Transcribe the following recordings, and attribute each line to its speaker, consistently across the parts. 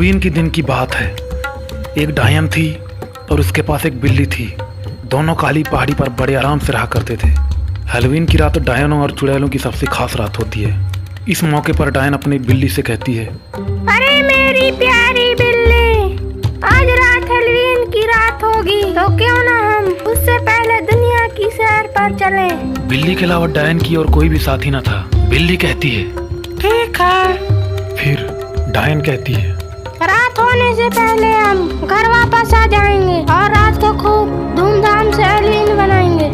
Speaker 1: Halloween के दिन की बात है। एक डायन थी और उसके पास एक बिल्ली थी। दोनों काली पहाड़ी पर बड़े आराम से रहा करते थे। हैलोवीन की रात डायनों और चुड़ैलों की सबसे खास रात होती है। इस मौके पर डायन अपनी बिल्ली से कहती है,
Speaker 2: अरे मेरी प्यारी बिल्ली, आज रात हैलोवीन की रात होगी तो क्यों ना हम उससे पहले दुनिया की सैर पर चलें।
Speaker 1: बिल्ली के अलावा डायन की और कोई भी साथी न था। बिल्ली कहती है,
Speaker 2: ठीक है।
Speaker 1: फिर डायन कहती है,
Speaker 2: रात होने से पहले हम घर वापस आ जाएंगे और रात को खूब धूमधाम से हैलोवीन बनाएंगे।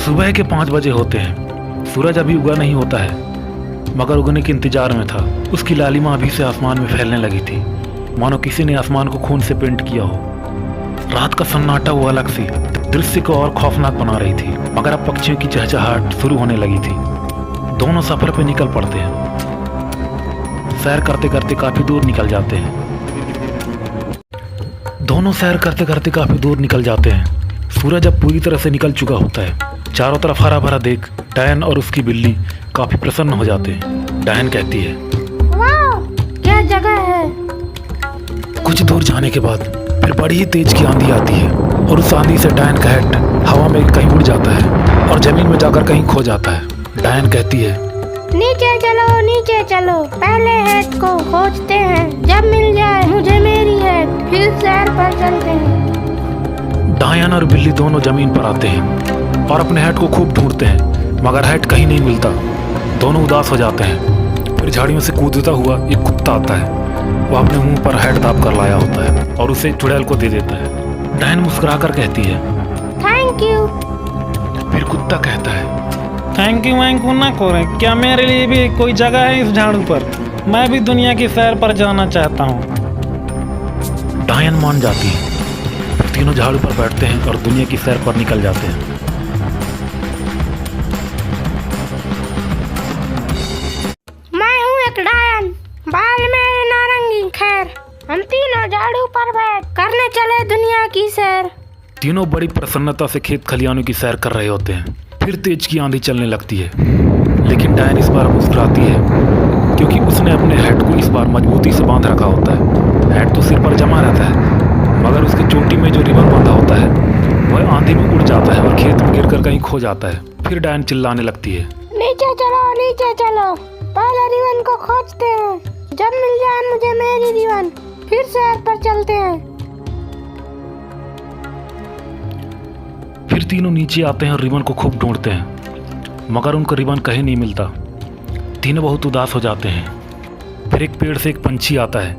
Speaker 1: सुबह के 5 बजे होते हैं। सूरज अभी उगा नहीं होता है, मगर उगने के इंतजार में था। उसकी लालिमा अभी से आसमान में फैलने लगी थी, मानो किसी ने आसमान को खून से पेंट किया हो। रात का सन्नाटा वो अलग सी दृश्य को और खौफनाक बना रही थी, मगर अब पक्षियों की चहचहाहट शुरू होने लगी थी। दोनों सफर पे निकल पड़ते हैं। सैर करते करते काफी दूर निकल जाते हैं। दोनों सैर करते करते काफी दूर निकल जाते हैं। सूरज अब पूरी तरह से निकल चुका होता है। चारों तरफ हरा भरा देख डायन और उसकी बिल्ली काफी प्रसन्न हो जाते हैं। डायन कहती है,
Speaker 2: वाह, क्या जगह है।
Speaker 1: कुछ दूर जाने के बाद फिर बड़ी ही तेज की आंधी आती है और उस आंधी से डायन का हेड हवा में कहीं उड़ जाता है और जमीन में जाकर कहीं खो जाता है। डायन कहती है,
Speaker 2: नीचे चलो, पहले हेड को खोजते हैं। जब मिल जाए मुझे मेरी हेड, फिर सैर पर चलते हैं।
Speaker 1: डायन और बिल्ली दोनों जमीन पर आते हैं और अपने हेड को खूब ढूंढते हैं, मगर हेड कहीं नहीं मिलता। दोनों उदास हो जाते हैं। फिर झाड़ियों से कूदता हुआ एक कुत्ता आता है। वह अपने मुंह पर हेड दाब कर लाया होता है और उसे चुड़ैल को दे देता है। डायन मुस्कुराकर कहती है,
Speaker 2: थैंक यू।
Speaker 1: फिर कुत्ता कहता है,
Speaker 3: थैंक यू ना करें, क्या मेरे लिए भी कोई जगह है इस झाड़ू पर? मैं भी दुनिया की सैर पर जाना चाहता हूँ।
Speaker 1: डायन मान जाती है। तीनों झाड़ू पर बैठते हैं और दुनिया की सैर पर निकल जाते हैं।
Speaker 2: मैं हूँ एक डायन, बाल मेरे नारंगी। खैर, हम तीनों झाड़ू पर बैठ करने चले दुनिया की सैर।
Speaker 1: तीनों बड़ी प्रसन्नता से खेत खलियानों की सैर कर रहे होते हैं। फिर तेज की आंधी चलने लगती है, लेकिन डायन इस बार मुस्कुराती है, क्योंकि उसने अपने हेड को इस बार मजबूती से बांध रखा होता है। हेड तो सिर पर जमा रहता है, मगर उसकी चोटी में जो रिबन बांधा होता है वह आंधी में उड़ जाता है और खेत में गिरकर कहीं खो जाता है। फिर डायन चिल्लाने लगती है,
Speaker 2: नीचे चलो, पहले रिबन को खोजते हैं। जब मिल जाए मुझे मेरी रिबन, फिर सैर पर चलते हैं।
Speaker 1: फिर तीनों नीचे आते हैं और रिबन को खूब ढूंढते हैं, मगर उनको रिबन कहीं नहीं मिलता। तीनों बहुत उदास हो जाते हैं। फिर एक पेड़ से एक पंछी आता है।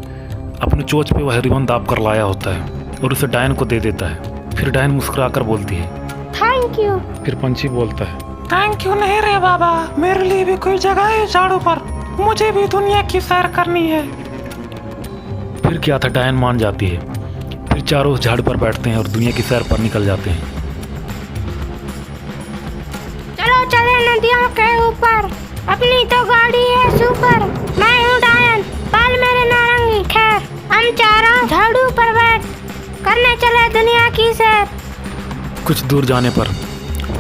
Speaker 1: अपने चोंच पे वह रिबन दाब कर लाया होता है और उसे डायन को दे देता है। फिर डायन मुस्कुराकर बोलती है,
Speaker 2: थैंक यू।
Speaker 1: फिर पंछी बोलता है,
Speaker 3: थैंक यू नहीं रे बाबा, मेरे लिए भी कोई जगह है इस झाड़ू पर। मुझे भी दुनिया की सैर करनी है।
Speaker 1: फिर क्या था, डायन मान जाती है। फिर चारों उस झाड़ पर बैठते हैं और दुनिया की सैर पर निकल जाते हैं।
Speaker 2: चले नदियों के ऊपर, अपनी तो गाड़ी है सुपर। मैं हूँ डायन, बाल मेरे नारंगी। खैर, हम चारों झाड़ू पर बैठ करने चले दुनिया की सैर।
Speaker 1: कुछ दूर जाने पर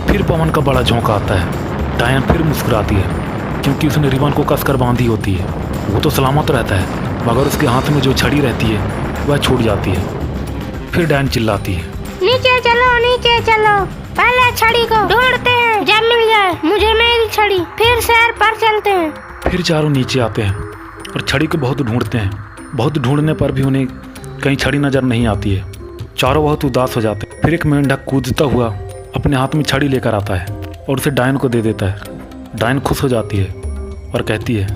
Speaker 1: फिर पवन का बड़ा झोंका आता है। डायन फिर मुस्कुराती है, क्योंकि उसने रिबन को कसकर बांधी होती है। वो तो सलामत रहता है, मगर उसके हाथ में जो छड़ी रहती है वह छूट जाती है। फिर डायन चिल्लाती है,
Speaker 2: नीचे चलो, पहले छड़ी को ढूंढते हैं। जब मिल जाए मुझे मेरी छड़ी, फिर सैर पर चलते हैं।
Speaker 1: फिर चारों नीचे आते हैं और छड़ी को बहुत ढूंढते हैं। बहुत ढूंढने पर भी उन्हें कहीं छड़ी नजर नहीं आती है। चारों बहुत उदास हो जाते हैं। फिर एक मेंढक कूदता हुआ अपने हाथ में छड़ी लेकर आता है और उसे डायन को दे देता है। डायन खुश हो जाती है और कहती है,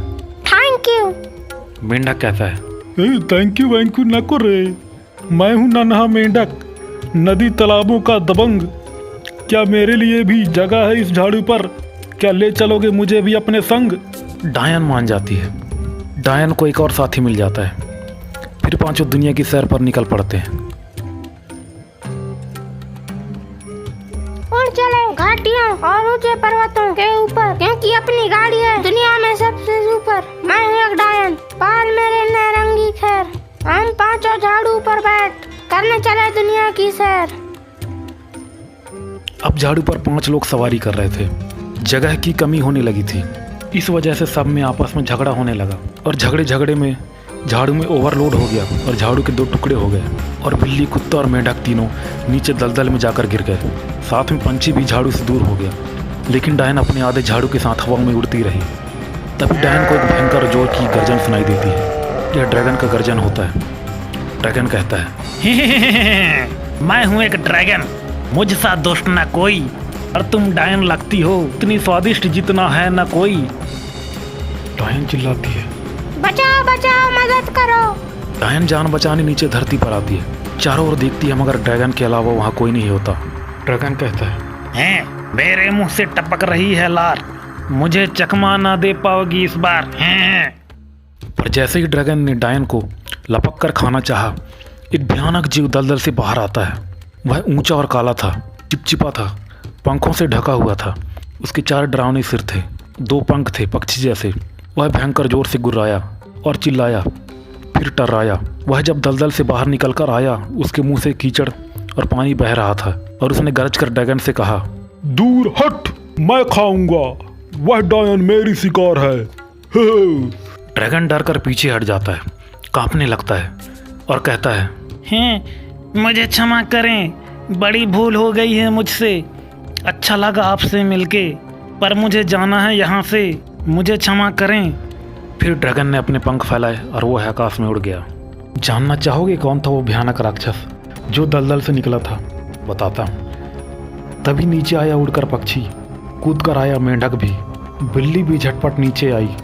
Speaker 2: थैंक यू।
Speaker 1: मेंढक कहता है,
Speaker 4: थैंक यू ना करे, मैं हूँ नन्हा मेंढक, नदी तालाबों का दबंग। क्या मेरे लिए भी जगह है इस झाड़ू पर? क्या ले चलोगे मुझे भी अपने संग?
Speaker 1: डायन मान जाती है। डायन को एक और साथी मिल जाता है। फिर पांचों दुनिया की सैर पर निकल पड़ते हैं।
Speaker 2: उड़ चले घाटियों और ऊंचे पर्वतों के ऊपर, क्योंकि अपनी गाड़ी है दुनिया में सबसे सुपर। मैं हूँ एक डायन, बाल मेरे नारंगी। खैर, हम पांचों झाड़ू पर बैठ करने चले दुनिया की सैर।
Speaker 1: अब झाड़ू पर 5 लोग सवारी कर रहे थे। जगह की कमी होने लगी थी। इस वजह से सब में आपस में झगड़ा होने लगा और झगड़े में झाड़ू में ओवरलोड हो गया और झाड़ू के 2 टुकड़े हो गए और बिल्ली, कुत्ता और मेंढक तीनों नीचे दलदल में जाकर गिर गए। साथ में पंछी भी झाड़ू से दूर हो गया, लेकिन डायन अपने आधे झाड़ू के साथ हवा में उड़ती रही। तभी डायन को एक भयंकर जोर की गर्जन सुनाई देती है। यह ड्रैगन का गर्जन होता है। ड्रैगन कहता है,
Speaker 3: मैं हूँ एक ड्रैगन, मुझ सा दोस्त ना कोई, और तुम डायन लगती हो, इतनी स्वादिष्ट जितना है ना कोई।
Speaker 1: डायन चिल्लाती है,
Speaker 2: बचाओ बचाओ, मदद करो।
Speaker 1: डायन जान बचाने नीचे धरती पर आती है। चारों ओर देखती है मगर ड्रैगन के अलावा वहाँ कोई नहीं होता। ड्रैगन कहता है,
Speaker 3: हैं, मेरे मुंह से टपक रही है लार, मुझे चकमा ना दे पाओगी इस बार। हैं।
Speaker 1: पर जैसे ही ड्रैगन ने डायन को लपक कर खाना चाहा, एक भयानक जीव दलदल से बाहर आता है। वह ऊंचा और काला था, चिपचिपा था, पंखों से ढका हुआ था। उसके 4 डरावने सिर थे, 2 पंख थे पक्षी जैसे। वह भयंकर जोर से गुर्राया और चिल्लाया, फिर टर्राया। वह जब दलदल से बाहर निकल कर आया, उसके मुंह से कीचड़ और पानी बह रहा था और उसने गरज कर ड्रैगन से कहा,
Speaker 4: दूर हट, मैं खाऊंगा, वह डायन मेरी शिकार है।
Speaker 1: ड्रैगन डर कर पीछे हट जाता है, कांपने लगता है और कहता है,
Speaker 3: हैं, मुझे क्षमा करें, बड़ी भूल हो गई है मुझसे। अच्छा लगा आपसे मिलके, पर मुझे जाना है यहाँ से, मुझे क्षमा करें।
Speaker 1: फिर ड्रैगन ने अपने पंख फैलाए और वो आकाश में उड़ गया। जानना चाहोगे कौन था वो भयानक राक्षस जो दलदल से निकला था? बताता हूँ। तभी नीचे आया उड़कर पक्षी, कूद कर आया मेंढक भी, बिल्ली भी झटपट नीचे आई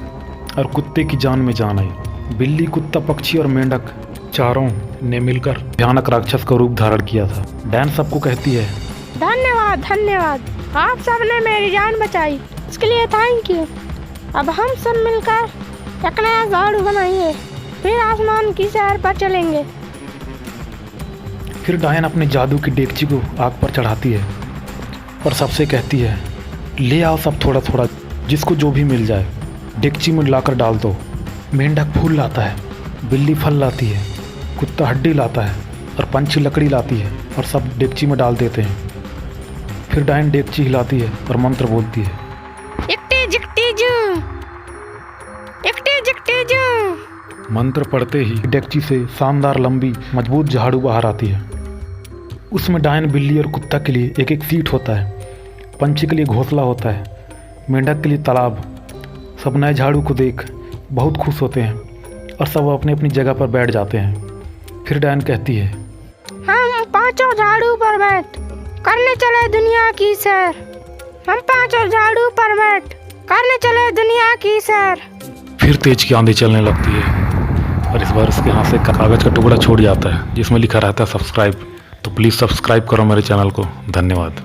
Speaker 1: और कुत्ते की जान में जान आई। बिल्ली, कुत्ता, पक्षी और मेंढक चारों ने मिलकर भयानक राक्षस का रूप धारण किया था। डायन सबको कहती है,
Speaker 2: धन्यवाद धन्यवाद, आप सबने मेरी जान बचाई, इसके लिए थैंक यू। अब हम सब मिलकर एक नया झाड़ू बनाएंगे, फिर आसमान की सैर पर चलेंगे।
Speaker 1: फिर डायन अपने जादू की डेगची को आग पर चढ़ाती है और सबसे कहती है, ले आओ सब थोड़ा थोड़ा, जिसको जो भी मिल जाए डेगची में लाकर डाल दो। मेंढक फूल लाता है, बिल्ली फल लाती है, कुत्ता हड्डी लाता है और पंछी लकड़ी लाती है और सब डेगची में डाल देते हैं। फिर डायन डेगची हिलाती है और मंत्र बोलती है,
Speaker 2: इकटी जिकटी जू, इकटी जिकटी जू।
Speaker 1: मंत्र पढ़ते ही डेगची से शानदार लंबी मजबूत झाड़ू बाहर आती है। उसमें डायन, बिल्ली और कुत्ता के लिए एक एक सीट होता है, पंछी के लिए घोंसला होता है, मेंढक के लिए तालाब। सब नए झाड़ू को देख बहुत खुश होते हैं और सब अपनी अपनी जगह पर बैठ जाते हैं। फिर डायन कहती है,
Speaker 2: हम पांचों झाड़ू पर बैठ करने चले दुनिया की सैर। हम पांचों झाड़ू पर बैठ करने चले दुनिया की सैर।
Speaker 1: फिर तेज की आंधी चलने लगती है और इस बार उसके हाथ से कागज का टुकड़ा छूट जाता है जिसमें लिखा रहता है सब्सक्राइब। तो प्लीज़ सब्सक्राइब करो मेरे चैनल को। धन्यवाद।